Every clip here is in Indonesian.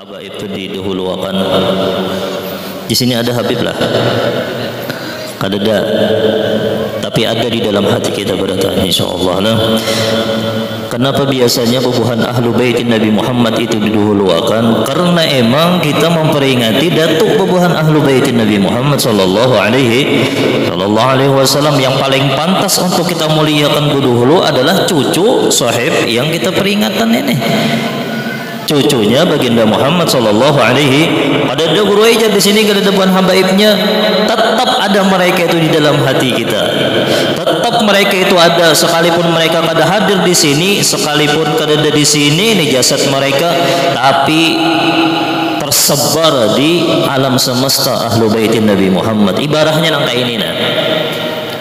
Habaib itu didahulukan. Di sini ada Habib lah, kadada, tapi ada di dalam hati kita berdatang insyaallah. Nah, kenapa biasanya bubuhan ahlu baitin Nabi Muhammad itu didahulukan? Karena emang kita memperingati datuk bubuhan ahlu baitin Nabi Muhammad sallallahu alaihi wasallam. Yang paling pantas untuk kita muliakan dulu adalah cucu sahib yang kita peringatan ini, cucunya baginda Muhammad sallallahu alaihi. Ada guru aja di sini kada ada bukan habaibnya, tetap ada mereka itu di dalam hati kita. Tetap mereka itu ada, sekalipun mereka kada hadir di sini, sekalipun kada ada di sini ini jasad mereka, tapi tersebar di alam semesta ahlu baitin Nabi Muhammad. Ibarahnya nang kayak ini nah.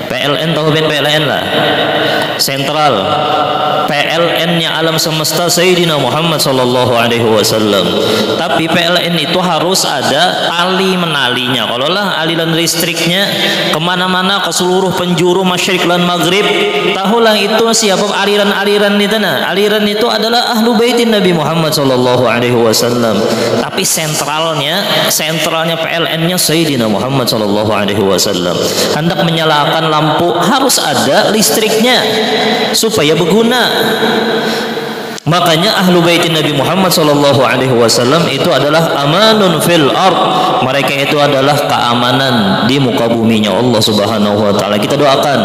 PLN tahu ben PLN lah. Sentral PLN-nya alam semesta Sayyidina Muhammad sallallahu alaihi wasallam. Tapi PLN itu harus ada tali menalinya. Kalau lah aliran listriknya kemana-mana ke seluruh penjuru masyriq dan maghrib, tahulah itu siapa aliran-aliran itu nah. Aliran itu adalah ahlu baitin Nabi Muhammad sallallahu alaihi wasallam. Tapi sentralnya PLN-nya Sayyidina Muhammad sallallahu alaihi wasallam. Hendak menyalakan lampu harus ada listriknya supaya berguna. Makanya ahlu baitin Nabi Muhammad sallallahu alaihi wasallam itu adalah amanun fil ard. Mereka itu adalah keamanan di muka buminya Allah Subhanahu wa taala. Kita doakan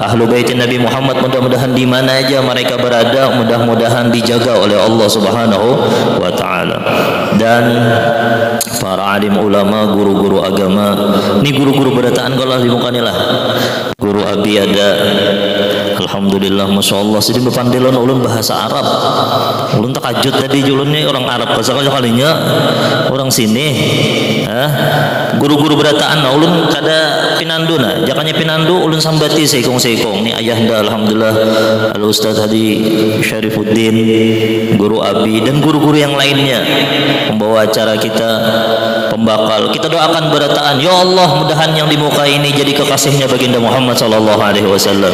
ahlu baitin Nabi Muhammad mudah-mudahan di mana aja mereka berada, mudah-mudahan dijaga oleh Allah Subhanahu wa taala. Dan para alim ulama, guru-guru agama, ini guru-guru berataan kalau di muka lah. Guru abi ada, alhamdulillah, masya Allah. Jadi berpandilon ulun bahasa Arab. Ulun takajud tadi julun ni orang Arab. Sekalinya orang sini. Guru-guru berataan. Nah, ulun kada pinandu nah. Jakanya pinandu ulun sambati seikong-seikong. Ni ayahanda alhamdulillah al Ustaz Hadi Syarifuddin, guru abi dan guru-guru yang lainnya membawa acara kita pembakal. Kita doakan berataan, ya Allah, mudahan yang di muka ini jadi kekasihnya baginda Muhammad sallallahu alaihi wasallam.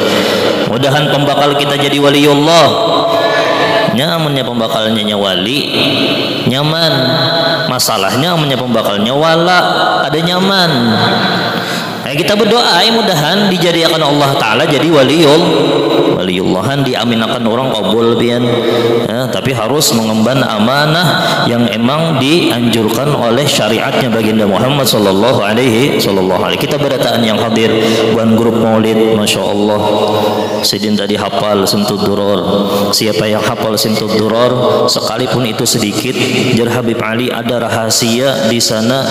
Mudahan pembakal kita jadi waliullah. Nyamannya pembakalnya wali, nyaman. Masalahnya amannya pembakalnya wala, ada nyaman. Kita berdoa mudahan dijadikan Allah Ta'ala jadi waliullahan, diaminakan orang kabul pian. Tapi harus mengemban amanah yang emang dianjurkan oleh syariatnya baginda Muhammad sallallahu alaihi. Kita berataan yang hadir bukan grup maulid, masya Allah. Sidin tadi hafal Simtud Duror. Siapa yang hafal Simtud Duror sekalipun itu sedikit, jar Habib Ali ada rahasia di sana,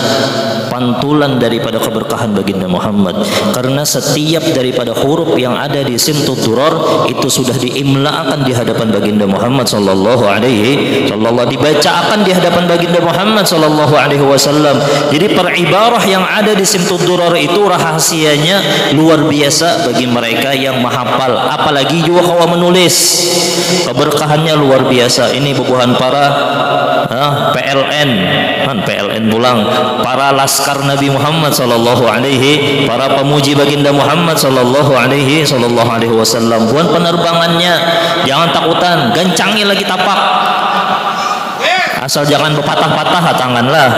pantulan daripada keberkahan baginda Muhammad. Karena setiap daripada huruf yang ada di Simtud Duror itu sudah diimla'akan di hadapan baginda Muhammad sallallahu alaihi wasallam, dibacakan di hadapan baginda Muhammad sallallahu alaihi wasallam. Jadi per ibarah yang ada di Simtud Duror itu rahasianya luar biasa bagi mereka yang menghafal, apalagi juga kalau menulis, keberkahannya luar biasa. Ini bubuhan para PLN pulang, para laskar Nabi Muhammad sallallahu alaihi, para pemuji baginda Muhammad sallallahu alaihi wasallam. Bukan penerbangannya, jangan takutan, gancangi lagi tapak. Asal jangan berpatah-patah tanganlah.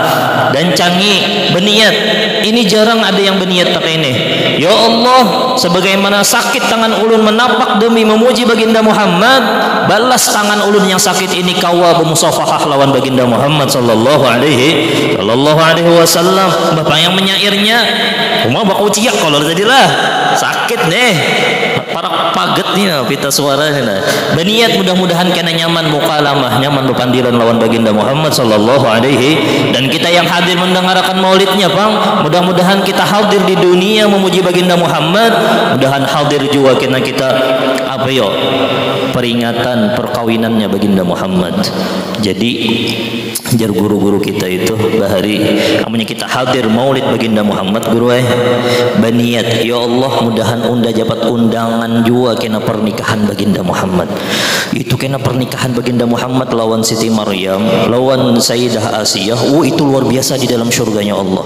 Dan cangi berniat. Ini jarang ada yang berniat pakai ini. Ya Allah, sebagaimana sakit tangan ulun menapak demi memuji baginda Muhammad, balas tangan ulun yang sakit ini kawa bermusafahah lawan baginda Muhammad sallallahu alaihi wasallam. Bapak yang menyairnya, umah bakau ciak kalau jadilah sakit nih. Para paget nih pita suaranya nah. Berniat mudah-mudahan kena nyaman mukalamah, nyaman berpandiran lawan baginda Muhammad sallallahu alaihi. Dan kita yang hadir mendengarkan maulidnya bang, mudah-mudahan kita hadir di dunia memuji baginda Muhammad, mudahan hadir juga kita peringatan perkawinannya baginda Muhammad. Jadi jar guru-guru kita itu bahari amanya kita hadir maulid baginda Muhammad, guru berniat, ya Allah mudahan unda dapat undangan juga kena pernikahan baginda Muhammad. Itu kena pernikahan baginda Muhammad lawan Siti Maryam, lawan Sayyidah Asiyah. Itu luar biasa di dalam surganya Allah.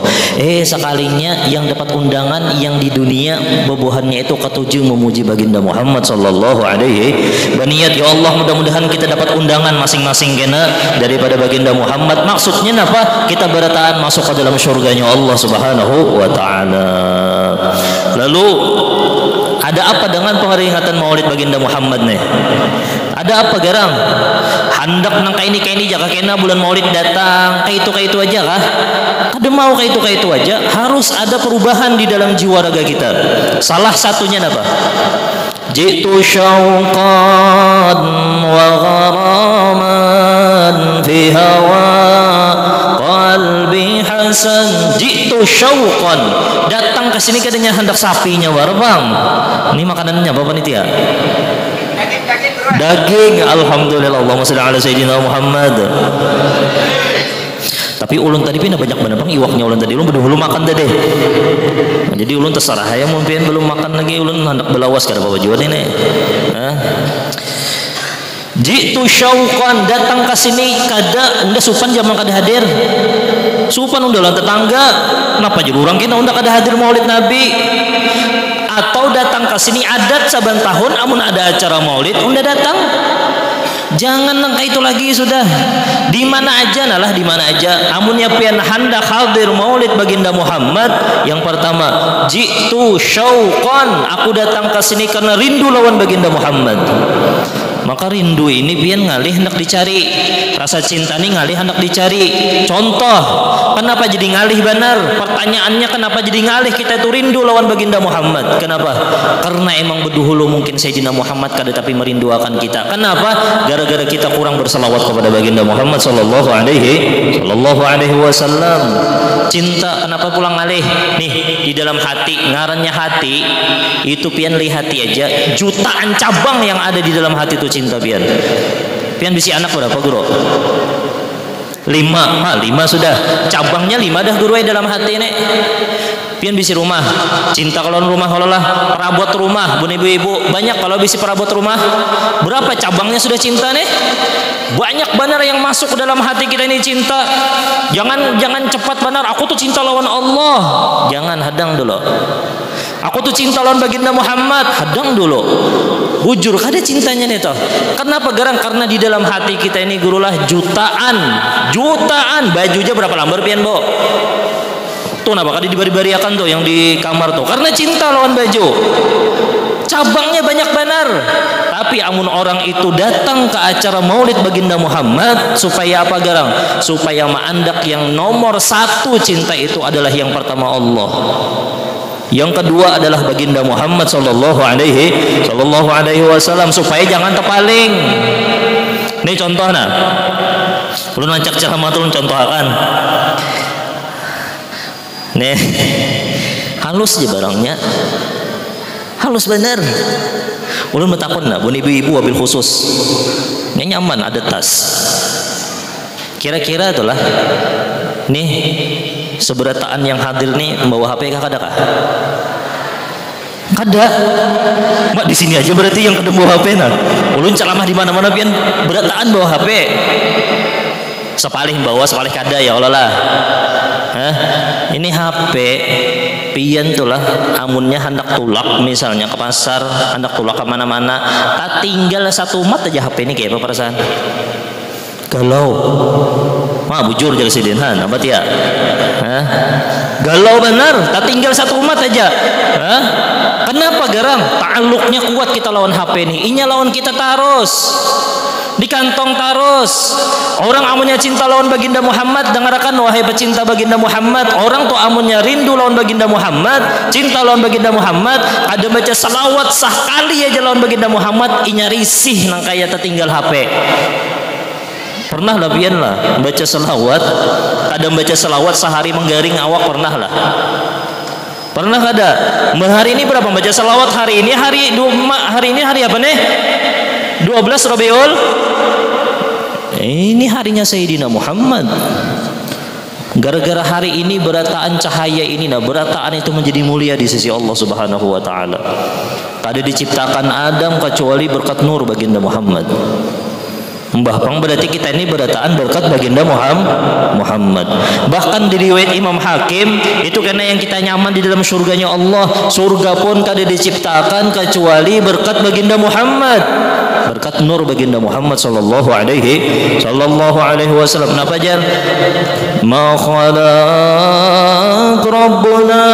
Sekalinya yang dapat undangan yang di dunia bobohannya itu ketujuh memuji baginda Muhammad sallallahu alaihi. Berniat, ya Allah mudah-mudahan kita dapat undangan masing-masing kena daripada baginda Muhammad Muhammad. Maksudnya apa? Kita berataan masuk ke dalam surganya Allah Subhanahu wa taala. Lalu ada apa dengan peringatan Maulid baginda Muhammad nih? Ada apa garang? Hendak nang kaini jaga kena bulan Maulid datang, kayak itu aja kah? Kada mau kayak itu aja, harus ada perubahan di dalam jiwa raga kita. Salah satunya apa? Jitu syauqan wa gharaman fi hawa qalbi hasan. Jitu syauqan, datang ke sini katanya hendak sapinya bang. Ini makanannya apa panitia? Daging. Alhamdulillah, Allahumma shalli ala sayyidina Muhammad. Tapi ulun tadi pina banyak banget bang iwaknya ulun tadi ulun belum makan tadi. Nah, jadi ulun terserah ya mungkin belum makan lagi ulun hendak belawas kada apa jual ini. Jitu syauqan, datang ke sini kada unda supan jaman kada hadir. Supan unda lah tetangga. Kenapa jururang kita unda kada hadir Maulid Nabi? Atau datang ke sini adat saban tahun amun ada acara Maulid unda datang. Jangan nangka itu lagi sudah. Di mana aja nalah, di mana aja. Amunnya pian hendak hadir Maulid baginda Muhammad, yang pertama, jitu syauqan, aku datang ke sini karena rindu lawan baginda Muhammad. Maka rindu ini pian ngalih hendak dicari. Rasa cinta ini ngalih hendak dicari. Contoh, kenapa jadi ngalih benar? Pertanyaannya kenapa jadi ngalih kita itu rindu lawan baginda Muhammad? Kenapa? Karena emang berduhulu mungkin Sayyidina Muhammad kada tapi merinduakan kita. Kenapa? Gara-gara kita kurang berselawat kepada baginda Muhammad sallallahu alaihi wasallam. Cinta kenapa pulang ngalih? Nih di dalam hati, ngarannya hati itu pian lihat hati aja. Jutaan cabang yang ada di dalam hati itu cinta pian. Pian bisi anak berapa guru? 5 sudah. Cabangnya 5 dah guru dalam hati ini. Pian bisi rumah. Cinta kalau rumah kalau lah perabot rumah, bun ibu-ibu banyak kalau bisi perabot rumah. Berapa cabangnya sudah cinta nih? Banyak benar yang masuk ke dalam hati kita ini cinta. Jangan cepat benar. Aku tuh cinta lawan Allah. Jangan, hadang dulu. Aku tuh cinta lawan baginda Muhammad, hadang dulu. Bujur kada cintanya nih toh. Kenapa garang? Karena di dalam hati kita ini gurulah jutaan. Bajunya berapa lembar pian, Bo? Tuh napa kada dibari-bariakan tuh yang di kamar tuh. Karena cinta lawan baju. Cabangnya banyak benar. Tapi amun orang itu datang ke acara Maulid baginda Muhammad supaya apa garang? Supaya maandak yang nomor 1 cinta itu adalah yang pertama Allah. Yang kedua adalah baginda Muhammad sallallahu alaihi wasallam, supaya jangan terpaling. Ini contoh nah. Belum lancak ceramah tuh contoh akan. Nih. Halus aja barangnya. Halus bener. Ulun metakun nah, bun ibu-ibu wabil khusus. Ini nyaman ada tas. Kira-kira itulah. Nih seberataan yang hadir nih membawa HP kah kada kah? Kada. Mak di sini aja berarti yang kada bawa HP nah. Ulun ceramah di mana-mana pian berataan bawa HP. Sepalih bawa sepalih kada ya Allah lah. Ini HP pian tuh lah amunnya hendak tulak misalnya ke pasar, hendak tulak ke mana-mana, tak tinggal 1 mat aja HP ini kayak apa perasaan? Galau. Bujur jaga sidinhan apa dia? Galau benar, tak tinggal 1 umat aja. Kenapa garang? Ta'alluqnya kuat kita lawan HP ini. Inya lawan kita terus. Di kantong terus. Orang amunnya cinta lawan baginda Muhammad, dengarkan wahai pecinta baginda Muhammad. Orang tuh amunnya rindu lawan baginda Muhammad, cinta lawan baginda Muhammad, ada baca salawat sekali aja lawan baginda Muhammad, inya risih nang kaya tertinggal HP. Pernah lah pian lah baca selawat, kadang baca selawat sehari menggaring awak pernah lah. Pernah kada? Hari ini berapa baca selawat hari ini? Hari ini hari apa nih? 12 Rabiul. Ini harinya Sayyidina Muhammad. Gara-gara hari ini berataan cahaya ini nah, berataan itu menjadi mulia di sisi Allah Subhanahu wa taala. Kada diciptakan Adam kecuali berkat nur baginda Muhammad. Mbah pang berarti kita ini berataan berkat baginda Muhammad. Bahkan di riwayat Imam Hakim itu karena yang kita nyaman di dalam surganya Allah, surga pun kada diciptakan kecuali berkat baginda Muhammad. berkat nur baginda Muhammad sallallahu alaihi wasallam. Kenapa jar? Ma khalaq rabbuna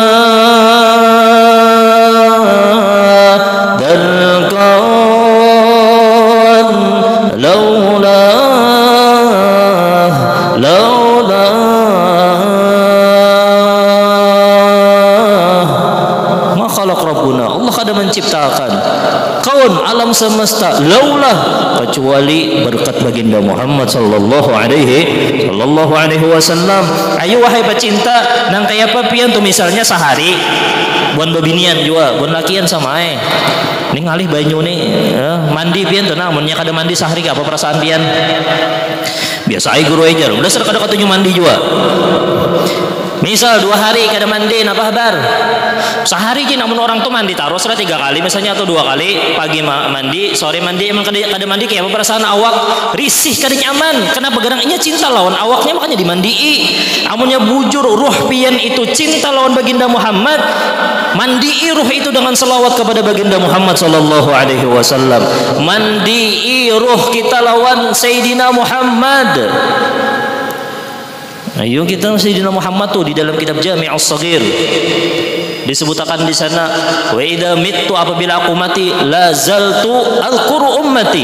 dal kawn laula ma khalaq rabbuna. Allah kada menciptakan kaun alam semesta laulah kecuali berkat baginda Muhammad sallallahu alaihi wasallam. Ayo wahai pecinta nang kaya apa pian tuh misalnya sehari buan babinian juga buan lakian sama nih ngalih banyu nih mandi pian tuh namunnya kada mandi sehari apa perasaan pian biasa aja guru aja udah serkada katanya mandi juga. Misal 2 hari kada mandi, apa kabar? Sehari je namun orang tuh mandi taruh 3 kali misalnya atau 2 kali, pagi mandi, sore mandi, emang kada mandi kayak apa perasaan awak risih kada nyaman. Kenapa gerangnya cinta lawan awaknya makanya dimandii. Amunnya bujur ruh pian itu cinta lawan baginda Muhammad, mandii ruh itu dengan selawat kepada baginda Muhammad sallallahu alaihi wasallam. Mandii ruh kita lawan Sayyidina Muhammad. Ayo kita Sayyidina Muhammad tuh di dalam kitab Jami'us Shaghir disebutkan di sana, wa idza mittu, apabila aku mati, la zaltu alquru ummati.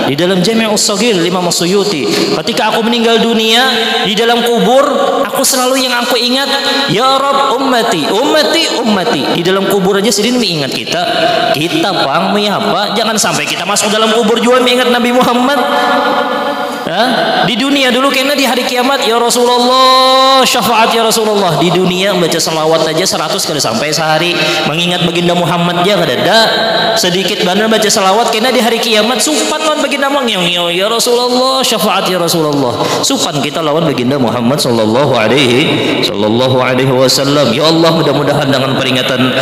Di dalam Jami'us Shaghir Imam Suyuti, ketika aku meninggal dunia di dalam kubur, aku selalu yang aku ingat, ya Rabb ummati, ummati, ummati. Di dalam kubur aja sendiri mengingat kita pang apa? Jangan sampai kita masuk dalam kubur juga mengingat Nabi Muhammad. Di dunia dulu kena di hari kiamat, ya Rasulullah syafaat ya Rasulullah. Di dunia baca salawat aja 100 kada sampai sehari, mengingat baginda Muhammad aja kada ada. Sedikit benar baca salawat kena di hari kiamat supan lawan baginda Muhammad, ya Rasulullah syafaat ya Rasulullah. Supan kita lawan baginda Muhammad sallallahu alaihi wasallam. Ya Allah, mudah-mudahan dengan peringatan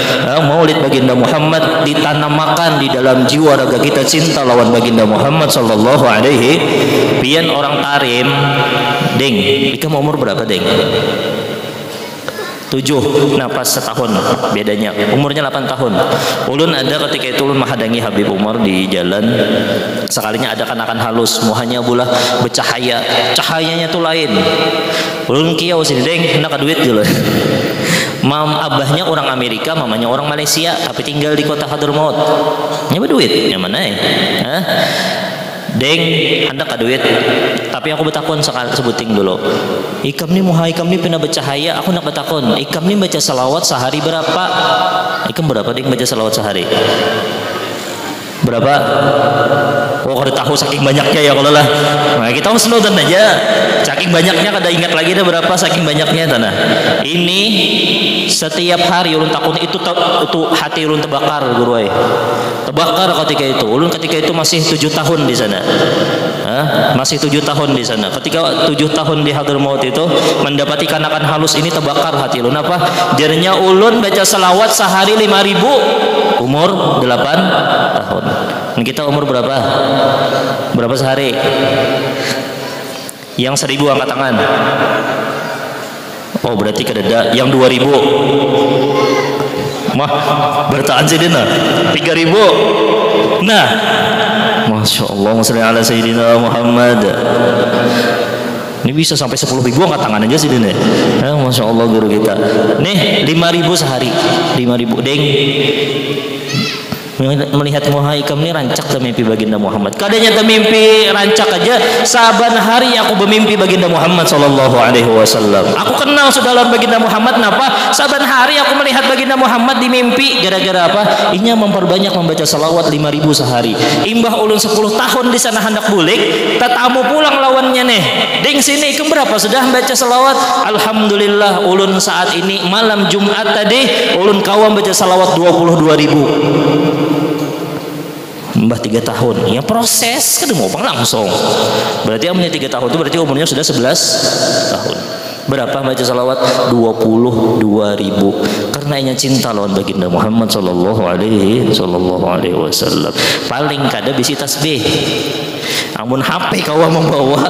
maulid baginda Muhammad ditanamkan di dalam jiwa raga kita cinta lawan baginda Muhammad sallallahu alaihi. Pian orang Tarim, deng, ikam umur berapa deng? 7, pas setahun bedanya, umurnya 8 tahun. Ulun ada ketika itu ulun menghadangi Habib Umar di jalan, sekalinya ada kanakan halus, muhanya bulah bercahaya, cahayanya tuh lain. Ulun kiau sini deng, nak duit dulu. Abahnya orang Amerika, mamanya orang Malaysia, tapi tinggal di kota Hadramaut. Nyapa duit, yang mana Deng, anda ka duit, tapi aku betakon sebuting dulu. Ikam nih pernah bercahaya, aku nak betakon. Ikam nih baca salawat sehari berapa? Ikam berapa deng baca salawat sehari? Berapa? Oh, kada tahu saking banyaknya ya kalau lah. Nah, kita harus nonton aja. Saking banyaknya kada ingat lagi dah berapa saking banyaknya tanah. Ini setiap hari ulun takun itu hati ulun terbakar guru terbakar ketika itu. Ulun ketika itu masih 7 tahun di sana. Masih 7 tahun di sana. Ketika 7 tahun di Hadramaut itu mendapati kanakan halus ini terbakar hati ulun. Apa? Jadinya ulun baca salawat sehari 5.000 umur 8 tahun. Dan kita umur berapa? Berapa sehari? Yang 1.000 angkat tangan. Oh, berarti kedada yang 2.000. Mah bertahan sih dina 3.000. Nah, Masya Allah, sholli ala Sayyidina Muhammad. Ini bisa sampai 10.000 angkat tangan aja sih dina. Masya Allah guru kita. Nih 5.000 sehari, 5.000 deng. Melihat muhaikam ini rancak mimpi baginda Muhammad. Kadanya mimpi rancak aja, saban hari aku bermimpi baginda Muhammad sallallahu alaihi wasallam. Aku kenal sudah lawan baginda Muhammad. Napa? Saban hari aku melihat baginda Muhammad di mimpi. Gara-gara apa? Inya memperbanyak membaca salawat 5.000 sehari. Imbah ulun 10 tahun di sana hendak bulik, tetamu pulang lawannya nih. Ding sini ikam berapa sudah baca salawat? Alhamdulillah ulun saat ini malam Jumat tadi ulun kawan baca salawat 22.000. Mbah 3 tahun, ya proses kan mau langsung. Berarti umurnya 3 tahun itu berarti umurnya sudah 11 tahun. Berapa baca salawat? 22.000. Karena inya cinta lawan baginda Muhammad sallallahu alaihi wasallam. Paling kada bisi tasbih. Amun HP kau membawa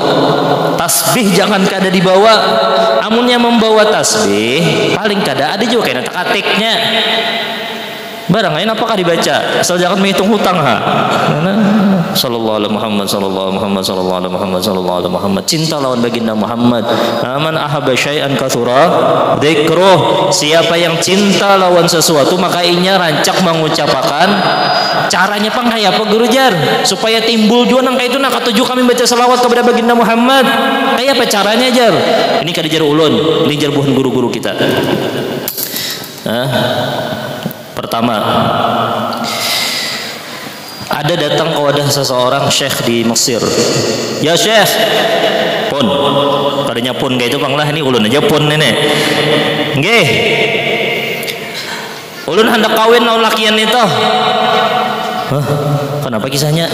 tasbih jangan kada dibawa. Amunnya membawa tasbih paling kada ada juga kena takatiknya. Barang lain apakah dibaca? Asal jangan menghitung hutang ha. Sallallahu alaihi Muhammad sallallahu Muhammad sallallahu alaihi Muhammad sallallahu alaihi Muhammad. Cinta lawan baginda Muhammad. Man ahabba syai'an katsura dzikruh. Siapa yang cinta lawan sesuatu maka inya rancak mengucapkan. Caranya pang kayak apa Guru Jar? Supaya timbul jua nang itu nak katuju kami baca selawat kepada baginda Muhammad. Kayak apa caranya Jar? Ini kada jar ulun, ini jar buhan guru-guru kita. Pertama, ada datang ke wadah seseorang syekh di Mesir. Ya syekh, pun, kadanya pun kayak itu bang lah, ini ulun aja pun ini. Nggih, ulun hendak kawin lawan lakian itu. Hah? Kenapa kisahnya?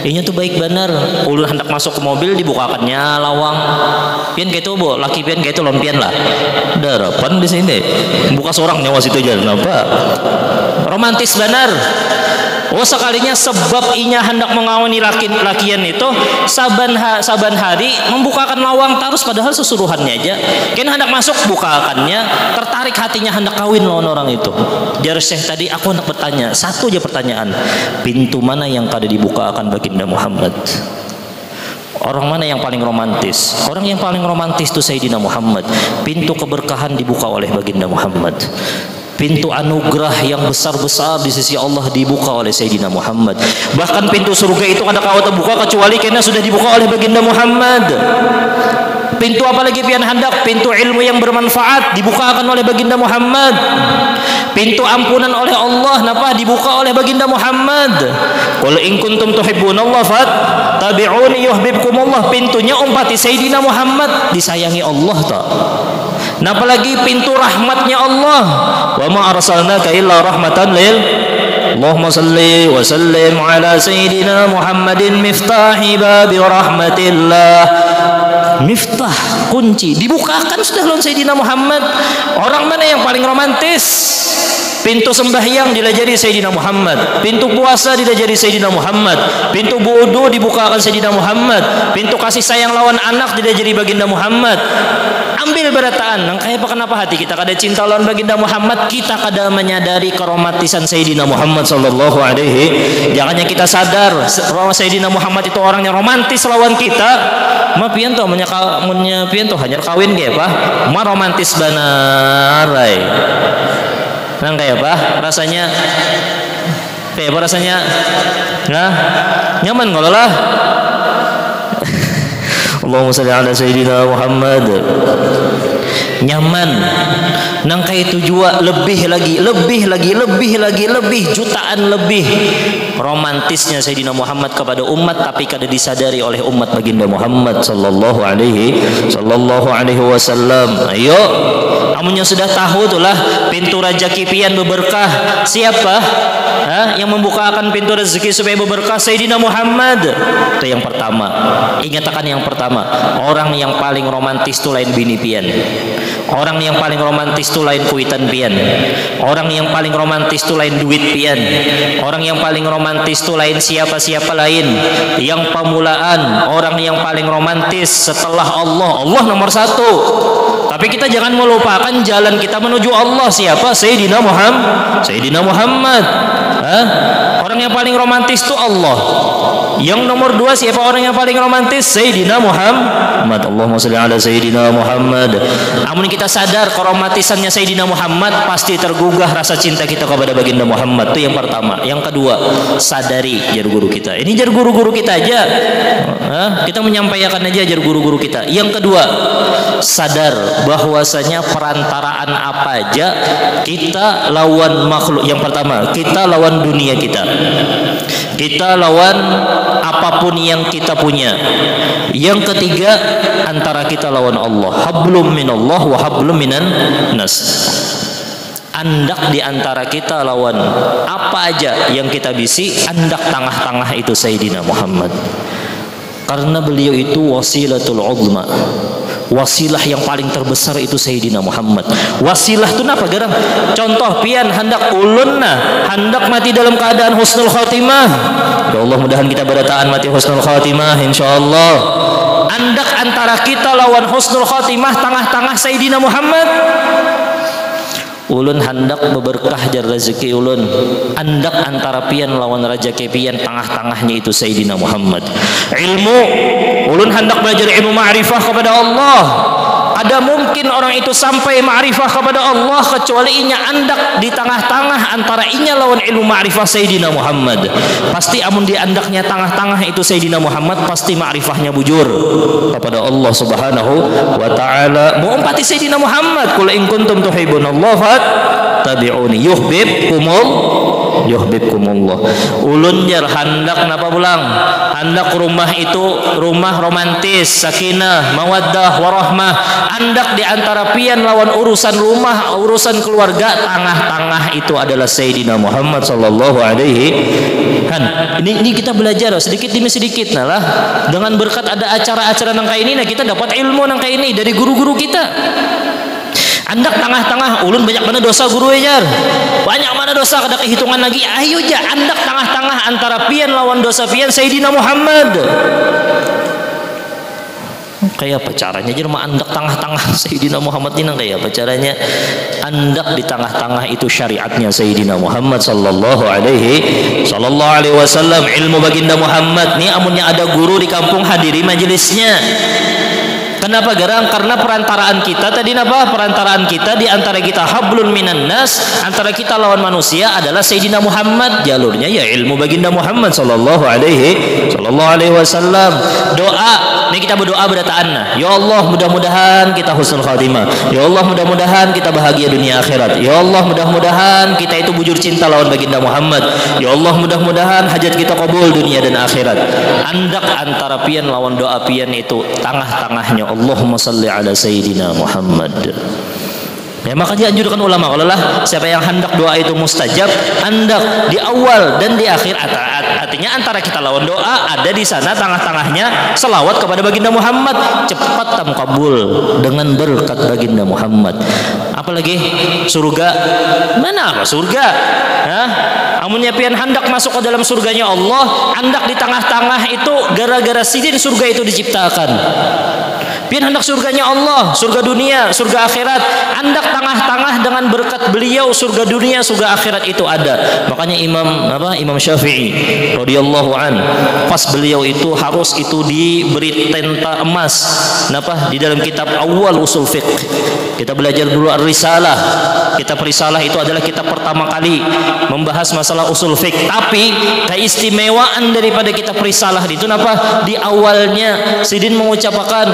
Inya tuh baik benar. Ulun hendak masuk ke mobil dibukakannya lawang. Pian kayak itu bu, laki pian kayak itu lompian lah. Darapan di sini. Buka seorang nyawa situ aja. Kenapa? Romantis benar. Oh sekalinya sebab inya hendak mengawini lakian itu saban hari membukakan lawang terus padahal sesuruhannya aja. Kena hendak masuk bukakannya, tertarik hatinya hendak kawin lawan orang itu. Jar Syekh tadi aku hendak bertanya, satu aja pertanyaan. Pintu mana yang kada dibukakan baginda Muhammad? Orang mana yang paling romantis? Orang yang paling romantis itu Sayyidina Muhammad. Pintu keberkahan dibuka oleh baginda Muhammad. Pintu anugerah yang besar-besar di sisi Allah dibuka oleh Sayyidina Muhammad. Bahkan pintu surga itu kada kau terbuka kecuali karena sudah dibuka oleh baginda Muhammad. Pintu apa lagi pian hendak? Pintu ilmu yang bermanfaat dibukakan oleh baginda Muhammad. Pintu ampunan oleh Allah napa dibuka oleh baginda Muhammad. Qul in kuntum tuhibbunallaha fattabi'uni yuhibbukumullah. Pintunya umpati Sayyidina Muhammad, disayangi Allah tak. Nah apalagi pintu rahmatnya Allah. Wa ma arsalnaka illa rahmatan lil Allahumma salli wa sallim ala sayyidina Muhammadin miftahi babi rahmatillah. Miftah, kunci dibukakan sudah lawan Sayyidina Muhammad. Orang mana yang paling romantis? Pintu sembahyang dilajari Sayyidina Muhammad. Pintu puasa dilajari Sayyidina Muhammad. Pintu wudu dibukakan Sayyidina Muhammad. Pintu kasih sayang lawan anak dilajari baginda Muhammad. Ambil berataan, nang kaya kenapa hati kita kada cinta lawan baginda Muhammad, kita kada menyadari keromantisan Sayyidina Muhammad sallallahu alaihi. Jangannya kita sadar bahwa Sayyidina Muhammad itu orang yang romantis lawan kita. Ma pian to munya pian to hanyar kawin ge apa? Ma romantis benar ai. Nang kayak apa rasanya? Kayak apa rasanya? Nah, nyaman kalau lah. Allahumma shalli ala sayyidina Muhammad. Nyaman. Nang kayak itu jua lebih lagi jutaan lebih romantisnya Sayyidina Muhammad kepada umat, tapi kada disadari oleh umat baginda Muhammad sallallahu alaihi wasallam. Ayo, amunnya sudah tahu itulah pintu rezeki pian berberkah. Siapa? Yang membukakan pintu rezeki supaya berberkah Sayyidina Muhammad. Itu yang pertama. Ingatkan yang pertama, orang yang paling romantis itu lain bini pian. Orang yang paling romantis itu lain kuitan pian. Orang yang paling romantis itu lain duit pian. Orang yang paling romantis itu lain siapa-siapa lain. Yang pamulaan, orang yang paling romantis setelah Allah nomor satu. Tapi kita jangan melupakan jalan kita menuju Allah. Siapa? Sayyidina Muhammad. Orang yang paling romantis itu Allah. Yang nomor dua siapa orang yang paling romantis? Sayyidina Muhammad. Allahumma shalli ala Sayyidina Muhammad. Namun kita sadar keromantisannya Sayyidina Muhammad, pasti tergugah rasa cinta kita kepada baginda Muhammad. Itu yang pertama. Yang kedua, sadari jar guru kita. Ini jar guru-guru kita aja. Kita menyampaikan aja jar guru-guru kita. Yang kedua, sadar bahwasanya perantaraan apa aja kita lawan makhluk. Yang pertama, kita lawan dunia kita. Kita lawan apapun yang kita punya. Yang ketiga, antara kita lawan Allah. Hablum minallah wa hablum minan nas. Andak di antara kita lawan apa aja yang kita bisi, andak tengah-tengah itu Sayyidina Muhammad. Karena beliau itu wasilatul uzma. Wasilah yang paling terbesar itu Sayyidina Muhammad. Wasilah itu apa garang? Contoh pian hendak ulun hendak mati dalam keadaan husnul khatimah. Ya Allah, mudahan kita berataan mati husnul khatimah insyaallah. Andak antara kita lawan husnul khatimah tengah-tengah Sayyidina Muhammad. ulun hendak beberkah jar rezeki ulun, hendak antara pian lawan rezeki pian, tengah-tengahnya itu Sayyidina Muhammad. Ilmu, ulun hendak belajar ilmu ma'rifah kepada Allah. Ada mungkin orang itu sampai ma'rifah kepada Allah kecuali inya andak di tengah-tengah antara inya lawan ilmu ma'rifah Sayyidina Muhammad. Pasti amun di andaknya tengah-tengah itu Sayyidina Muhammad, pasti ma'rifahnya bujur kepada Allah Subhanahu wa ta'ala. Mu'umpati Sayyidina Muhammad, qul in kuntum tuhibbunallah fattabi'uni yuhibbukumullah. Ulun jar hendak napa pulang, hendak rumah itu rumah romantis, sakinah, mawaddah, warahmah, hendak di antara pian lawan urusan rumah, urusan keluarga, tengah-tengah itu adalah Sayyidina Muhammad sallallahu alaihi kan. Ini kita belajar sedikit demi sedikit nah lah. Dengan berkat ada acara-acara nang kayak ini, nah kita dapat ilmu nang kayak ini dari guru-guru kita. Andak tengah-tengah, ulun banyak mana dosa guru jar, banyak mana dosa kada kehitungan lagi. Ayo ja andak tengah-tengah antara pian lawan dosa pian Sayyidina Muhammad. Kayak apa caranya jar mah andak tengah-tengah Sayyidina Muhammad ini, kayak apa caranya? Andak di tengah-tengah itu syariatnya Sayyidina Muhammad sallallahu alaihi wasallam. Ilmu baginda Muhammad ni amunnya ada guru di kampung hadiri majelisnya. Kenapa garang? Karena perantaraan kita tadi apa? Perantaraan kita di antara kita hablun minan nas, antara kita lawan manusia adalah Sayyidina Muhammad. Jalurnya ya ilmu baginda Muhammad sallallahu alaihi wasallam. Doa, ini kita berdoa berdataan. Ya Allah, mudah-mudahan kita husnul khatimah. Ya Allah, mudah-mudahan kita bahagia dunia akhirat. Ya Allah, mudah-mudahan kita itu bujur cinta lawan baginda Muhammad. Ya Allah, mudah-mudahan hajat kita kabul dunia dan akhirat. Andak antara pian lawan doa pian itu tengah-tengahnya Allahumma salli ala Sayyidina Muhammad. Ya makanya anjurkan ulama kalau lah siapa yang hendak doa itu mustajab, hendak di awal dan di akhir, artinya antara kita lawan doa ada di sana tengah-tengahnya selawat kepada baginda Muhammad, cepat tamkabul dengan berkat baginda Muhammad. Apalagi surga, mana apa surga? Amunnya pian hendak masuk ke dalam surganya Allah, hendak di tengah-tengah itu gara-gara sidin surga itu diciptakan. Pian hendak surganya Allah, surga dunia, surga akhirat, hendak tengah-tengah dengan berkat beliau surga dunia, surga akhirat itu ada. Makanya Imam Syafi'i radhiyallahu an, pas beliau itu harus itu diberi tenta emas. Kenapa? Di dalam kitab Awal Usul Fiqh. Kita belajar dulu Ar-Risalah. Kitab Risalah itu adalah kitab pertama kali membahas masalah usul fiqh. Tapi keistimewaan daripada kitab Risalah itu apa? Di awalnya Sidin mengucapkan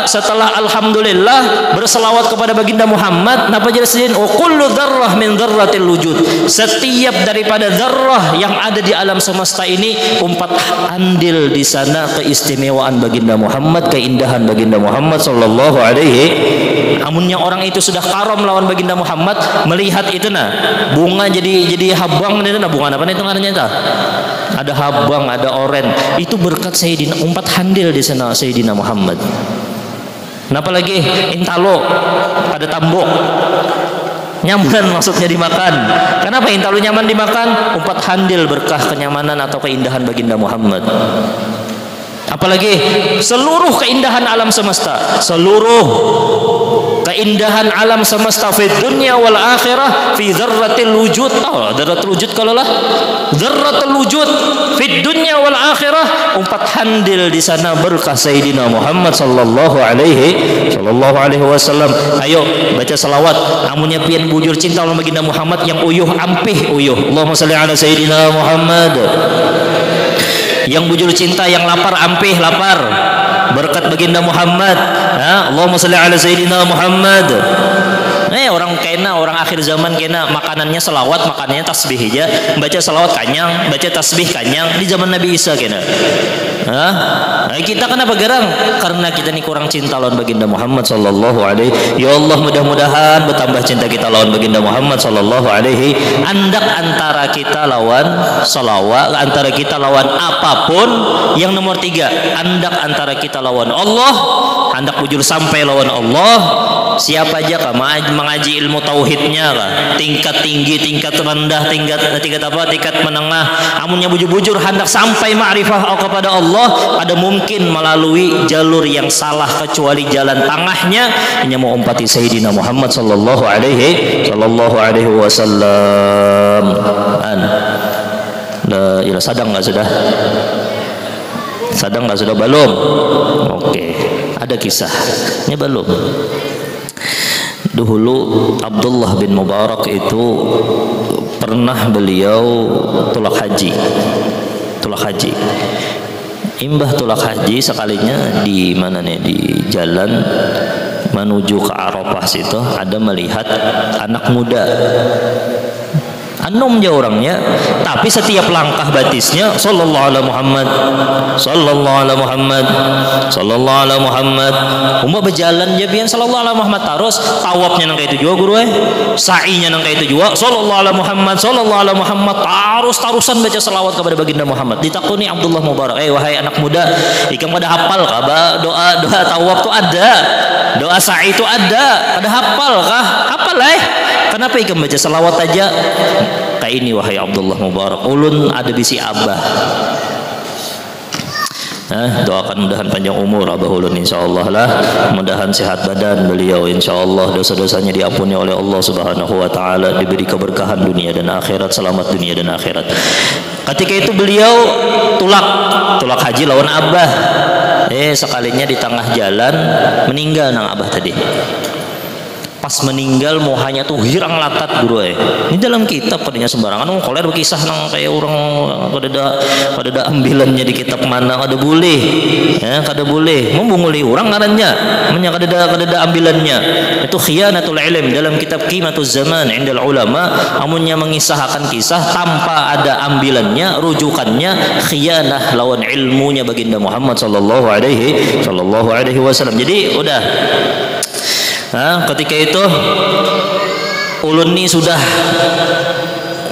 setelah alhamdulillah berselawat kepada baginda Muhammad, napa jelasin? Kullu dzarrah min dzarratil wujud. Setiap daripada dzarrah yang ada di alam semesta ini umpat andil di sana keistimewaan baginda Muhammad, keindahan baginda Muhammad sallallahu alaihi. Amunnya orang itu sudah karom lawan baginda Muhammad, melihat itu bunga jadi habang itu bunga apa itu namanya itu? Ada habang, ada oren. Itu berkat Sayyidina, umpat handil di sana Sayyidina Muhammad. Kenapa lagi intalo pada tambok nyaman maksudnya dimakan. Kenapa intalo nyaman dimakan? Umpat handil berkah kenyamanan atau keindahan baginda Muhammad. Apalagi seluruh keindahan alam semesta, seluruh keindahan alam semesta fi dunya wal akhirah fi dzarratil wujud. Dzarratul wujud kalau lah dzarratul wujud fi dunya wal akhirah umpat handil di sana berkah Sayyidina Muhammad sallallahu alaihi wasallam. Ayo baca selawat. Amunnya pian bujur cinta sama baginda Muhammad yang uyuh ampih uyuh. Allahumma shalli ala Sayyidina Muhammad. Yang bujur cinta, yang lapar ampih lapar berkat baginda Muhammad. Allahumma shalli ala Sayyidina Muhammad. Orang kena, orang akhir zaman kena makanannya selawat, makanannya tasbih aja. Baca selawat kanyang, baca tasbih kanyang. Di zaman Nabi Isa kena. Kita kenapa garang? Karena kita ini kurang cinta lawan baginda Muhammad sallallahu alaihi. Ya Allah, mudah-mudahan bertambah cinta kita lawan baginda Muhammad sallallahu alaihi. Andak antara kita lawan salawat, antara kita lawan apapun. Yang nomor 3, andak antara kita lawan Allah, andak bujur sampai lawan Allah. siapa aja kah mengaji ilmu tauhidnya kah, tingkat tinggi, tingkat rendah, tingkat menengah, amunnya bujur-bujur hendak sampai ma'rifah kepada Allah, ada mungkin melalui jalur yang salah kecuali jalan tengahnya hanya mau umpati Sayyidina Muhammad sallallahu alaihi wasallam. Ya, sadang nggak sudah? Sadang nggak sudah? Belum? Oke, ada kisahnya belum? Dahulu Abdullah bin Mubarak itu pernah beliau tulak haji. Imbah tulak haji sekalinya di mana nih, di jalan menuju ke Arafah situ ada melihat anak muda. Anum dia orangnya, tapi setiap langkah batisnya sallallahu alaihi Muhammad, sallallahu alaihi Muhammad, sallallahu alaihi Muhammad. Umpama berjalan dia biar sallallahu alaihi Muhammad terus, tawafnya nang kayak itu juga guru sa'inya nang kayak itu juga sallallahu alaihi Muhammad, sallallahu alaihi Muhammad, tarusan baca selawat kepada baginda Muhammad. Ditakuni Abdullah Mubarak, wahai anak muda, ikam pada hafal kah doa tawaf tuh ada, doa sa'i itu ada hafal kah? Hafal kenapa ikam baca selawat aja? Kayak ini wahai Abdullah Mubarak, ulun ada bisi abah. Doakan mudahan panjang umur abah ulun insyaallah lah, mudahan sehat badan beliau insyaallah, dosa-dosanya diampuni oleh Allah Subhanahu wa taala, diberi keberkahan dunia dan akhirat, selamat dunia dan akhirat. Ketika itu beliau tulak haji lawan abah. Sekalinya di tengah jalan meninggal nang abah tadi. Pas meninggal mohanya tuh hirang latat guru ini dalam kitab padanya sembarangan koler berkisah nang kayak orang kada ambilannya di kitab mana kada boleh kada boleh membunguli orang ngarannya kada ambilannya itu khiyanatul ilm dalam kitab Qimatuz Zaman indal ulama, amunnya mengisahkan kisah tanpa ada ambilannya rujukannya khiyanah lawan ilmunya baginda Muhammad sallallahu alaihi wasallam. Jadi udah ketika itu ulun nih sudah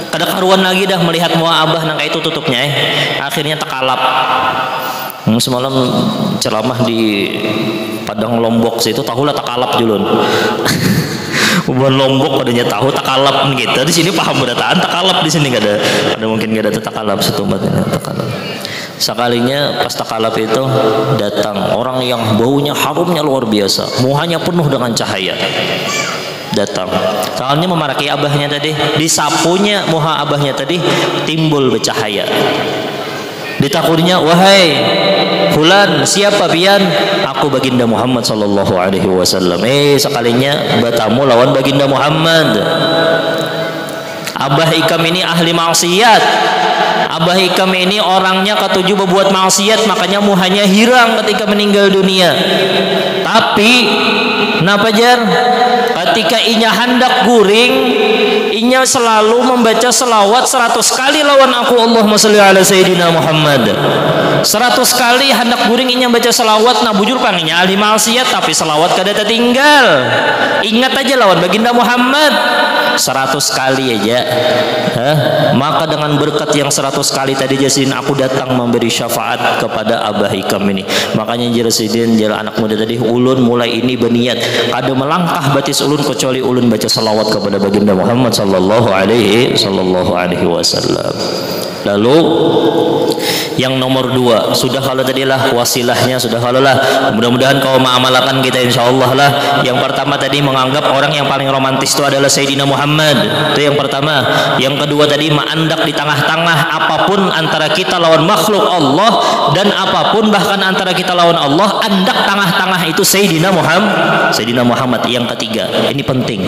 kada karuan lagi dah melihat muah abah nang itu tutupnya akhirnya tekalap. Semalam ceramah di Padang Lombok situ tahulah tekalap julun. Bukan Lombok padanya tahu tekalap gitu. Di sini paham berataan tekalap, di sini kada mungkin kada tekalap setumbatnya tekalap. Sekalinya pas takalap itu datang orang yang baunya harumnya luar biasa, muhanya penuh dengan cahaya. Datang, soalnya memaraki abahnya tadi, disapunya muha abahnya tadi timbul bercahaya. Ditakurinya, wahai fulan, siapa pian? Aku baginda Muhammad sallallahu alaihi wasallam. Sekalinya batamu lawan baginda Muhammad. Abah ikam ini ahli maksiat. Abah ikam ini orangnya ketujuh berbuat maksiat, makanya muhanya hirang ketika meninggal dunia. Tapi napa jar? Ketika inya hendak guring, inya selalu membaca selawat 100 kali lawan aku, Allahumma sholli ala sayyidina Muhammad. 100 kali hendak guring inya baca selawat, nah bujur panginya ahli maksiat tapi selawat kada tertinggal. Ingat aja lawan baginda Muhammad 100 kali aja. Maka dengan berkat yang 100 kali tadi jasin aku datang memberi syafaat kepada abah ikam ini. Makanya jeresidin jala anak muda tadi, ulun mulai ini berniat kada melangkah batis ulun kecuali ulun baca salawat kepada baginda Muhammad sallallahu alaihi wasallam. Lalu yang nomor 2 sudah kalau tadilah wasilahnya sudah kalau lah, mudah-mudahan kau mengamalkan kita insyaallah lah. Yang pertama tadi menganggap orang yang paling romantis itu adalah Sayyidina Muhammad, itu yang pertama. Yang kedua tadi mengandak di tengah-tengah apapun antara kita lawan makhluk Allah dan apapun bahkan antara kita lawan Allah, andak tengah-tengah itu Sayyidina Muhammad. Yang ketiga ini penting.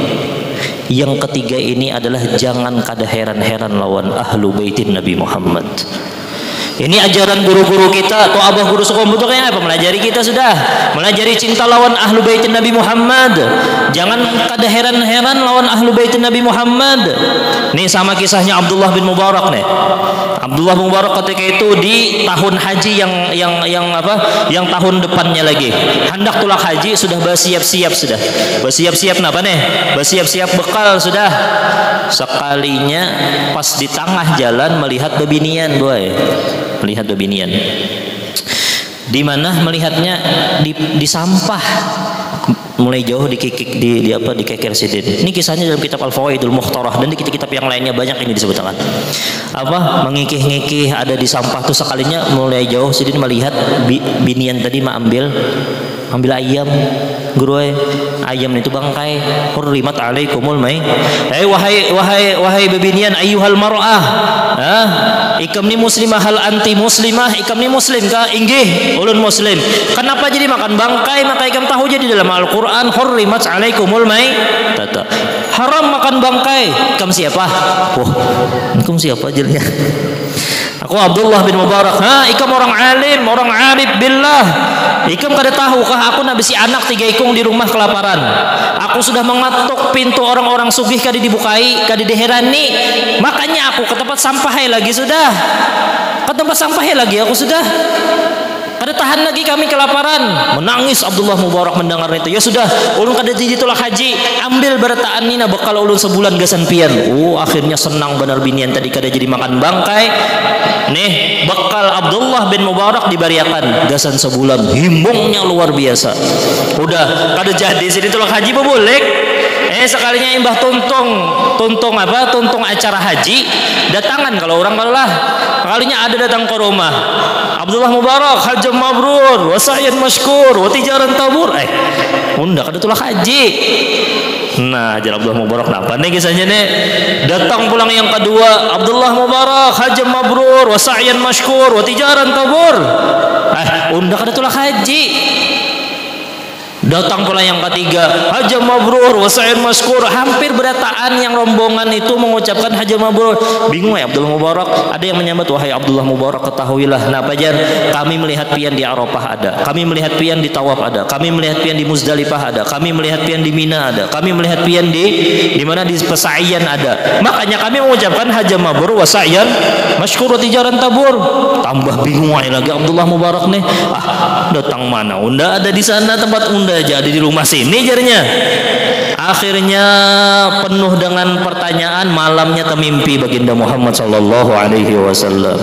Yang ketiga ini adalah jangan kada heran-heran lawan ahlu baitin Nabi Muhammad. Ini ajaran guru-guru kita atau abah guru sekolah itu kayak apa? Melajari kita sudah melajari cinta lawan ahlu baitin Nabi Muhammad. Jangan kada heran-heran lawan ahlu baitin Nabi Muhammad. Nih sama kisahnya Abdullah bin Mubarak nih. Abdullah bin Mubarak ketika itu di tahun haji yang tahun depannya lagi hendak tulak haji, sudah bersiap-siap napa nih? Bersiap-siap bekal sudah. Sekalinya pas di tengah jalan melihat bebinian melihat bebinian. Di mana melihatnya di sampah. mulai jauh dikikik dikeker sidin. Ini kisahnya dalam kitab Al-Fawaidul Mukhtarah dan di kitab-kitab yang lainnya banyak ini disebutkan. Apa mengikih-ngikih ada di sampah tuh sekalinya mulai jauh sidin melihat binian tadi ambil ayam guru ayam itu bangkai hurrimat alaikumul mai wahai bebinian ayyuhal mar'ah ikam ni muslimah hal anti muslimah ikam ni muslim ka inggih ulun muslim kenapa jadi makan bangkai maka ikam tahu jadi dalam Al-Quran hurrimat alaikumul mai tata haram makan bangkai ikam siapa ikam siapa jadinya aku Abdullah bin Mubarak ikam orang alim orang arif billah ikam kada tahukah aku nak besi anak 3 ikung di rumah kelaparan aku sudah mengatuk pintu orang-orang sugih kada dibukai kada diherani makanya aku ke tempat sampah lagi sudah ke tempat sampah lagi aku sudah kada tahan lagi kami kelaparan menangis Abdullah Mubarak mendengar itu ya sudah ulun kada jadi tolak haji ambil berataan nina bekal ulun sebulan gasan pian akhirnya senang benar binian tadi kada jadi makan bangkai nih bekal Abdullah bin Mubarak dibariakan gasan sebulan himbungnya luar biasa udah kada jadi sini tolak haji boleh sekalinya imbah tuntung acara haji datangan kalau orang lah kalinya ada datang ke rumah Abdullah Mubarak hajam mabrur wa sa'yan mashkur wa tijaran tabur unda kada tulah haji nah ajar Abdullah Mubarak napa nih kisahnya nih datang pulang yang kedua Abdullah Mubarak hajam mabrur wa sa'yan mashkur wa tijaran tabur unda kada tulah haji datang pula yang ketiga hajam mabrur wa sa'yan mashkur hampir berataan yang rombongan itu mengucapkan hajam mabrur bingung Abdullah Mubarak ada yang menyambat wahai Abdullah Mubarak ketahuilah nah pajar kami melihat pian di Arafah ada kami melihat pian di Tawaf ada kami melihat pian di Muzdalifah ada kami melihat pian di Mina ada kami melihat pian di mana di Pesaian ada makanya kami mengucapkan hajam mabrur wa sa'yan mashkur wa tijaran tabur tambah bingung lagi Abdullah Mubarak nih datang mana unda ada di sana tempat unda aja ada di rumah sini jarinya akhirnya penuh dengan pertanyaan malamnya termimpi baginda Muhammad sallallahu alaihi wasallam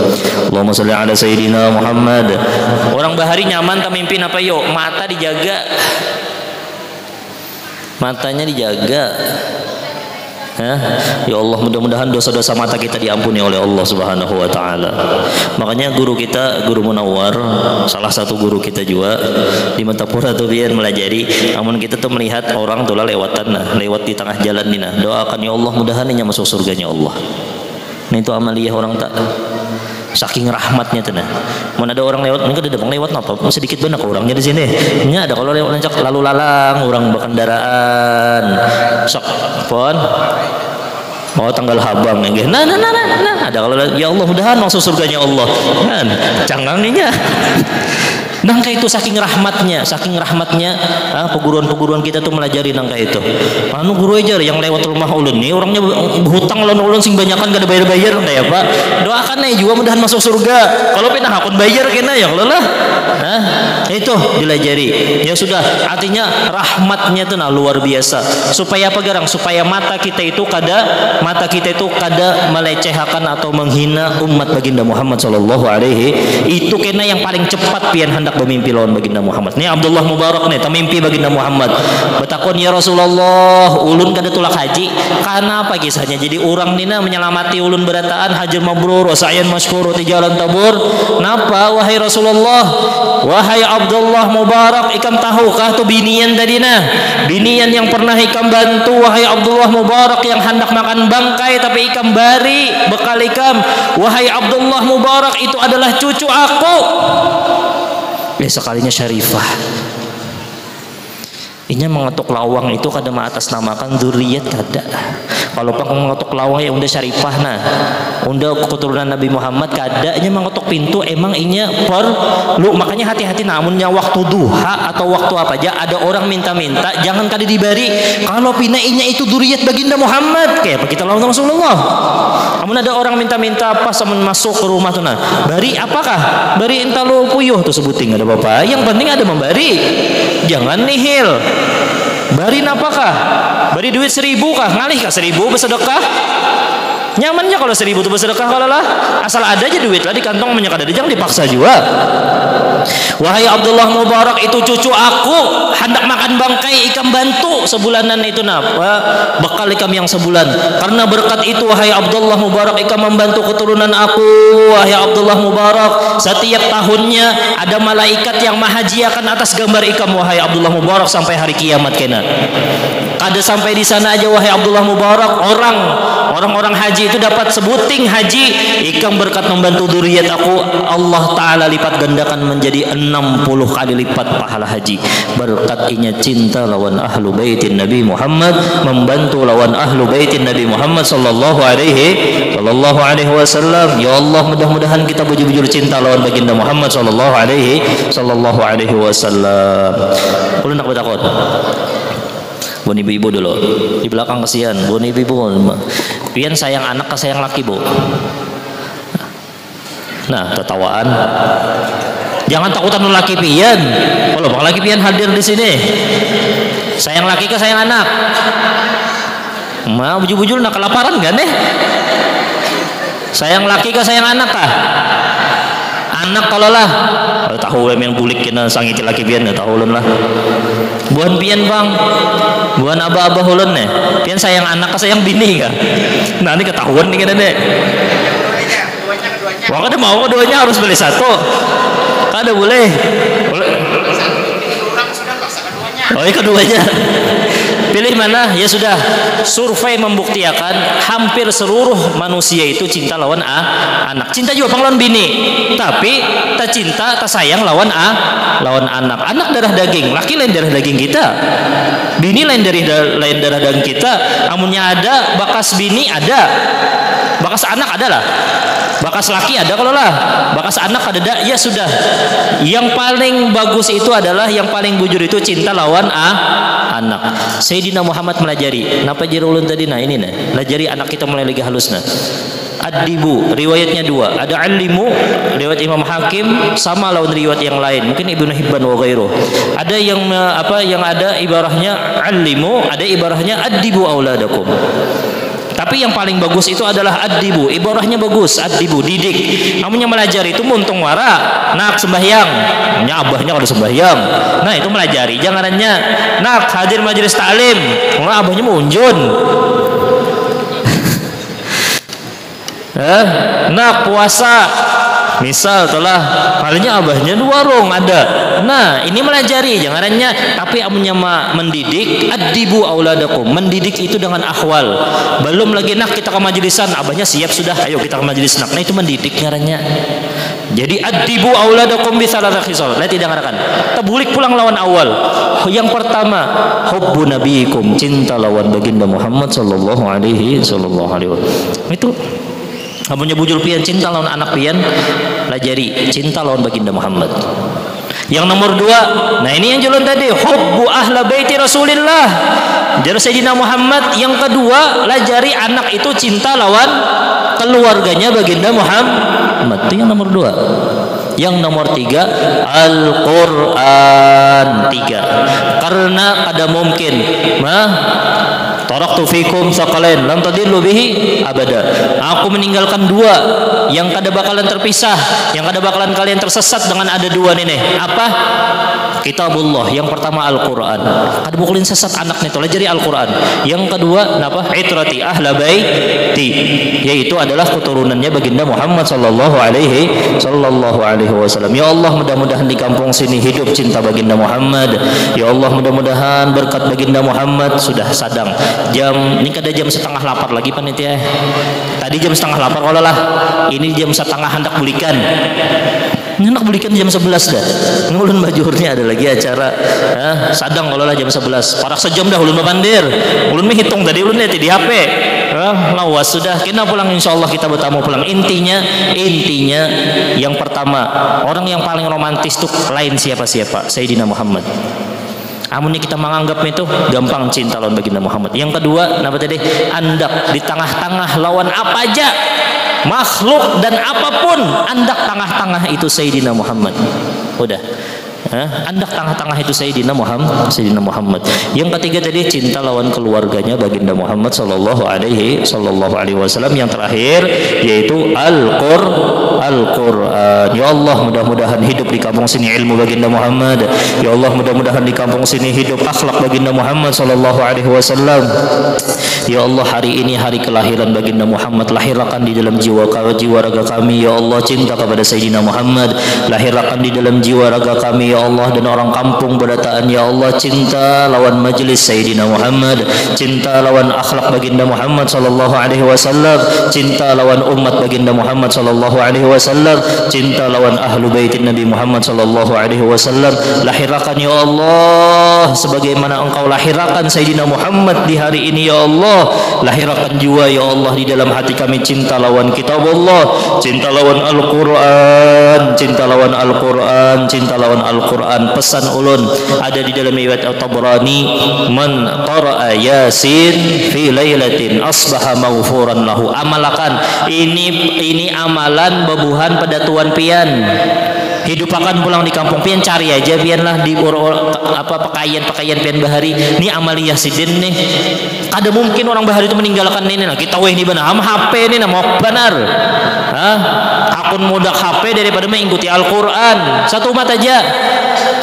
Allahumma shalli ala sayyidina Muhammad orang bahari nyaman termimpi apa yuk mata dijaga matanya dijaga ya Allah mudah-mudahan dosa-dosa mata kita diampuni oleh Allah Subhanahu wa taala. Makanya guru kita Guru Munawwar salah satu guru kita juga di Matapura tuh biar melajari namun kita tuh melihat orang tuh lewat di tengah jalan nina doakan ya Allah mudahan masuk surganya Allah. Nah itu amaliyah orang tak saking rahmatnya tuh nah. Mana ada orang lewat, ini ada bang lewat apa? Sedikit banyak orangnya di sini. Ini ada kalau lewat lancak lalu lalang orang berkendaraan. Sok pon. Oh tanggal habang nih. Nah. Ada kalau ya Allah mudahan masuk surganya Allah. Kan canggangnya. Nangka itu saking rahmatnya peguruan kita tuh melajari nangka itu guru aja yang lewat rumah ulun nih orangnya berhutang lawan ulun sing banyakan gak ada bayar ya Pak doakan nih juga mudahan masuk surga kalau pindah akun bayar kena ya kalau lah itu dilajari ya sudah artinya rahmatnya tuh luar biasa supaya apa garang supaya mata kita itu kada melecehkan atau menghina umat baginda Muhammad sallallahu alaihi itu kena yang paling cepat pian hendak bermimpi lawan baginda Muhammad. Ini Abdullah Mubarak nih, tamimpi baginda Muhammad. Betakon ya Rasulullah, ulun kada tulak haji. Karena apa kisahnya? Jadi orang nina menyelamati ulun berataan haji mabrur, wasa'yan masykur, tijalan tabur. Napa wahai Rasulullah? Wahai Abdullah Mubarak, ikam tahukah tu binian tadi nah? Binian yang pernah ikam bantu wahai Abdullah Mubarak yang hendak makan bangkai tapi ikam bari bekal ikam. Wahai Abdullah Mubarak itu adalah cucu aku. Sekalinya Syarifah inya mengetuk lawang itu kada mengatasnamakan zuriat kada kalau pak mengetuk lawang ya unda Syarifah nah unda keturunan Nabi Muhammad kada inya mengetuk pintu emang inya perlu makanya hati-hati namunnya waktu duha atau waktu apa aja ada orang minta-minta jangan kada dibari kalau pina inya itu zuriat baginda Muhammad kayak apa kita lawan Rasulullah namun ada orang minta-minta pas masuk ke rumah tuh nah bari apakah bari entalo puyuh tuh sebuting ada apa yang penting ada membari jangan nihil bari napakah bari duit 1000 kah ngalih kah 1000 bersedekah Nyamannya kalau 1000 itu bersedekah kalau lah, asal ada aja duit lah di kantong menyekada, jangan dipaksa juga. Wahai Abdullah Mubarak, itu cucu aku hendak makan bangkai ikan bantu sebulanan itu napa? Bekal ikan yang sebulan. Karena berkat itu wahai Abdullah Mubarak, ikan membantu keturunan aku. Wahai Abdullah Mubarak, setiap tahunnya ada malaikat yang menghajiakan atas gambar ikan wahai Abdullah Mubarak sampai hari kiamat kena. Kada sampai di sana aja wahai Abdullah Mubarak, orang-orang haji itu dapat sebuting haji ikan berkat membantu zuriat aku, Allah Ta'ala lipat gandakan menjadi 60 kali lipat pahala haji. Berkat inya cinta lawan ahlu baitin Nabi Muhammad, membantu lawan ahlu baitin Nabi Muhammad sallallahu alaihi wasallam. Ya Allah, mudah-mudahan kita bujur-bujur cinta lawan baginda Muhammad sallallahu alaihi wasallam. Ulun nak bertakut. Bun ibu-ibu dulu di belakang, kesian bun ibu-ibu. Pian sayang anak ke sayang laki bu. Nah tertawaan. Jangan takutan laki pian. Kalau bang laki pian hadir di sini. Sayang laki ke sayang anak. Mau bujur-bujur nak kelaparan kan deh. Sayang laki ke sayang anak kah? Anak kalau lah tahu yang bulik kena sangiti laki pian tahu ulun lah. Buan pian bang, buan abah-abah ulun nih. Pian sayang anak ke sayang bini kah? Nah ini ketahuan nih kan deh. Wah kada mau keduanya harus beli satu. Kada boleh. Oh iya keduanya. Pilih mana? Ya sudah. Survei membuktikan hampir seluruh manusia itu cinta lawan anak. Cinta juga pang lawan bini. Tapi tak cinta, tak sayang lawan anak. Anak darah daging, laki lain darah daging kita. Bini lain darah daging kita. Amunnya ada bakas bini ada. Bakas anak ada lah. Bakas laki ada kalau lah, bakas anak ada. Ya sudah. Yang paling bagus itu adalah yang paling bujur itu cinta lawan anak. Sayyidina Muhammad melajari. Napa jirulun tadi nah ini nah. Melajari anak kita mulai lagi halus nah. Ad-dibu riwayatnya dua. Ada alimu riwayat Imam Hakim sama lawan riwayat yang lain. Mungkin Ibnu Hibban wa ghairuh. Ada yang yang ada ibarahnya alimu, ada ibarahnya ad-dibu auladakum. Tapi yang paling bagus itu adalah ad-dibu. Ibarahnya bagus, ad-dibu, didik. Namanya melajari itu muntung wara, nak sembahyang. Namanya abahnya kalau sembahyang. Nah, itu melajari. Janganannya nak hadir majelis taklim. Nah, abahnya mau unjun. Nak puasa. Misal telah halnya abahnya di warung ada. Nah, ini melajari janganannya. Tapi amunnya mendidik, ad-dibu auladakum. Mendidik itu dengan akhwal. Belum lagi nak kita ke majlisan, abahnya siap sudah, ayo kita ke majlis nak. Nah, itu mendidik ngarannya. Jadi ad-dibu auladakum bi salatati khisal. Lah tidak ngarakan. Tebulik pulang lawan awal. Yang pertama, hubbu nabiyikum, cinta lawan baginda Muhammad sallallahu alaihi wasallam. Itu amunnya bujur pian cinta lawan anak pian, pelajari cinta lawan baginda Muhammad. Yang nomor dua, nah ini yang jalan tadi, hubbu ahla baiti Rasulillah. Jadi Sayyidina Muhammad. Yang kedua, pelajari anak itu cinta lawan keluarganya baginda Muhammad. Itu yang nomor dua. Yang nomor tiga, Al-Quran. Tiga. Karena ada mungkin taraktu fikum saqalain lam tadillu bihi abada. Aku meninggalkan dua yang kada bakalan terpisah, yang kada bakalan kalian tersesat dengan ada dua nih. Apa? Kitabullah. Yang pertama Al-Quran. Kada bakalan sesat anak nih, pelajari Al-Quran. Yang kedua apa? Itrati ahla baiti, yaitu adalah keturunannya baginda Muhammad sallallahu alaihi wasallam. Ya Allah, mudah-mudahan di kampung sini hidup cinta baginda Muhammad. Ya Allah, mudah-mudahan berkat baginda Muhammad. Sudah sadang jam ini kada jam setengah lapar lagi panitia. Tadi jam setengah lapar kalau lah. Ini jam setengah hendak bulikan. Ini hendak bulikan jam 11 dah. Ngulun bajurnya ada lagi acara. Sadang kalau lah jam 11. Parak sejam dah ulun babandir. Ulun menghitung tadi ulun di HP. Lawas sudah kena pulang insyaallah kita bertamu pulang. Intinya yang pertama, orang yang paling romantis tuh lain siapa-siapa, Sayyidina Muhammad. Amunnya kita menganggap itu gampang cinta lawan baginda Muhammad. Yang kedua, apa tadi? Andak di tengah-tengah lawan apa aja, makhluk dan apapun, andak tengah-tengah itu Sayyidina Muhammad. Udah. Andak tengah-tengah itu Sayyidina Muhammad. Yang ketiga tadi cinta lawan keluarganya baginda Muhammad sallallahu alaihi wasallam. Yang terakhir yaitu Al-Qur'an. Ya Allah, mudah-mudahan hidup di kampung sini ilmu baginda Muhammad. Ya Allah, mudah-mudahan di kampung sini hidup akhlak baginda Muhammad sallallahu alaihi wasallam. Ya Allah, hari ini hari kelahiran baginda Muhammad, lahirkan di dalam jiwa raga kami ya Allah cinta kepada Sayyidina Muhammad. Lahirkan di dalam jiwa raga kami ya Allah, dan orang kampung berataan ya Allah cinta lawan majlis Sayyidina Muhammad, cinta lawan akhlak baginda Muhammad sallallahu alaihi wasallam, cinta lawan umat baginda Muhammad sallallahu alaihi wasallam, cinta lawan ahlu baitin Nabi Muhammad sallallahu alaihi wasallam. Lahirkan ya Allah sebagaimana Engkau lahirkan Sayyidina Muhammad di hari ini ya Allah. Lahirkan jiwa ya Allah di dalam hati kami cinta lawan kitab Allah, cinta lawan Al-Qur'an, cinta lawan Al-Qur'an, cinta lawan Al-Qur'an. Pesan ulun ada di dalam riwayat At-Tabrani, man qara'a Yasin fi lailatin asbaha maghfuran lahu. Amalakan ini amalan bebuhan pada tuan pian. Hidup akan pulang di kampung pian, cari aja pianlah di pakaian pian bahari. Ini amalia sidin nih. Ada mungkin orang bahari itu meninggalkan ini. Nah, kita weh di benar HP ini mau benar. Akun mudak HP daripada mengikuti Al-Qur'an. Satu umat aja.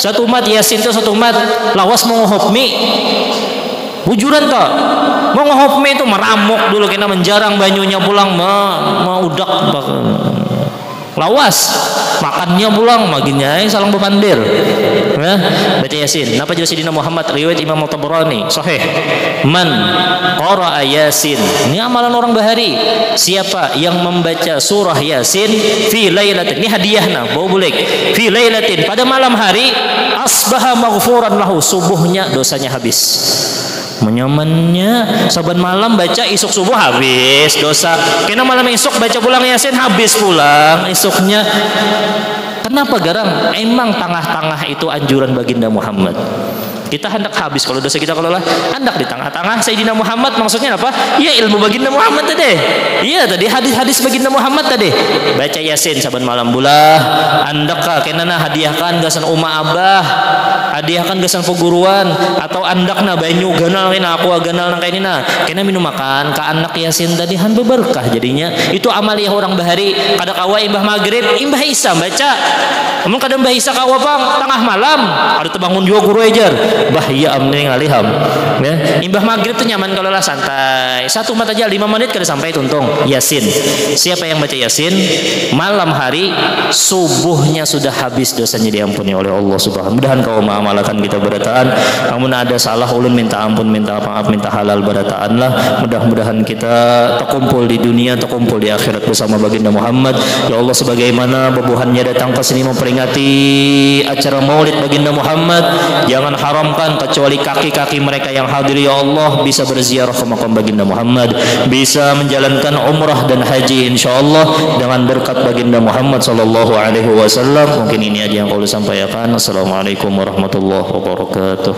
Satu umat Yasin itu satu umat lawas mau hukmi. Bujuran toh. Mau hukmi itu meramuk dulu kena menjarang banyunya pulang mau udak lawas makannya pulang maginya salang bepandir baca Yasin. Napa jadi Sayyidina Muhammad riwayat Imam At-Tabrani sahih, man qara'a Yasin, ini amalan orang bahari, siapa yang membaca surah Yasin fi lailatin, ini hadiahna bau bulik, fi lailatin pada malam hari, asbaha maghfuran lahu, subuhnya dosanya habis. Menyamannya saban malam baca isuk subuh habis dosa, kena malam isuk baca pulang Yasin habis pulang isuknya. Kenapa garang? Emang tengah-tengah itu anjuran baginda Muhammad. Kita hendak habis kalau dosa kita, kalau lah hendak di tengah-tengah Sayyidina Muhammad. Maksudnya apa? Ya ilmu baginda Muhammad tadi. Iya tadi hadis-hadis baginda Muhammad tadi. Baca Yasin saban malam bulah. Hendak kenana hadiahkan gasan uma abah, hadiahkan gasan peguruan, atau andakna banyu ganal kena aku ganal nang kainina. Kena minum makan ka anak Yasin tadi han berkah jadinya. Itu amaliah orang bahari. Kada kawa imbah maghrib, imbah isa baca. Namun kadang imbah isa kawa pang tengah malam. Ada terbangun juga guru ejar. Bahaya amne ngaliham ya. Imbah maghrib tuh nyaman kalau lah santai. Satu mat aja 5 menit kada sampai tuntung Yasin. Siapa yang baca Yasin malam hari subuhnya sudah habis dosanya diampuni oleh Allah Subhanahu. Mudahan kau mengamalkan kita berataan. Namun ada salah ulun minta ampun, minta maaf, minta halal berataan lah. Mudah-mudahan kita terkumpul di dunia, terkumpul di akhirat bersama baginda Muhammad. Ya Allah, sebagaimana bebuhannya datang ke sini memperingati acara Maulid baginda Muhammad, jangan haram kecuali kaki-kaki mereka yang hadir ya Allah bisa berziarah ke makam baginda Muhammad, bisa menjalankan umrah dan haji insyaallah dengan berkat baginda Muhammad sallallahu alaihi wasallam. Mungkin ini aja yang aku sampaikan. Assalamualaikum warahmatullahi wabarakatuh.